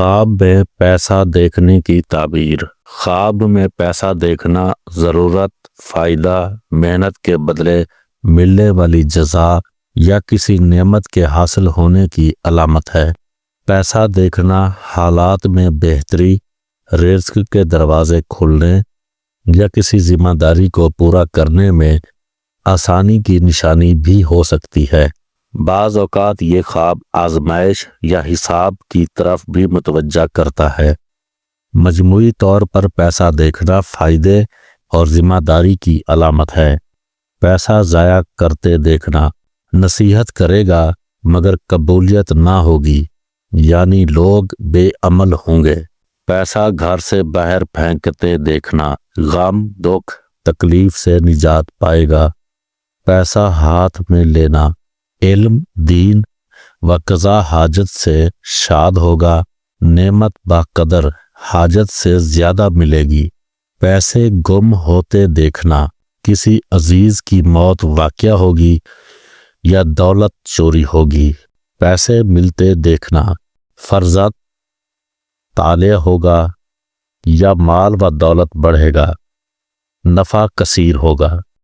خواب میں پیسہ دیکھنے کی تعبیر۔ خواب میں پیسہ دیکھنا ضرورت، فائدہ، محنت کے بدلے ملنے والی جزا یا کسی نعمت کے حاصل ہونے کی علامت ہے۔ پیسہ دیکھنا حالات میں بہتری، رزق کے دروازے کھلنے یا کسی ذمہ داری کو پورا کرنے میں آسانی کی نشانی بھی ہو سکتی ہے۔ بعض اوقات یہ خواب آزمائش یا حساب کی طرف بھی متوجہ کرتا ہے۔ مجموعی طور پر پیسہ دیکھنا فائدے اور ذمہ داری کی علامت ہے۔ پیسہ ضائع کرتے دیکھنا نصیحت کرے گا مگر قبولیت نہ ہوگی، یعنی لوگ بے عمل ہوں گے۔ پیسہ گھر سے باہر پھینکتے دیکھنا غم، دکھ، تکلیف سے نجات پائے گا۔ پیسہ ہاتھ میں لینا علم، دین و قضا حاجت سے شاد ہوگا۔ نعمت با قدر حاجت سے زیادہ ملے گی۔ پیسے گم ہوتے دیکھنا کسی عزیز کی موت واقع ہوگی یا دولت چوری ہوگی۔ پیسے ملتے دیکھنا فرزند طالع ہوگا یا مال و دولت بڑھے گا، نفع کثیر ہوگا۔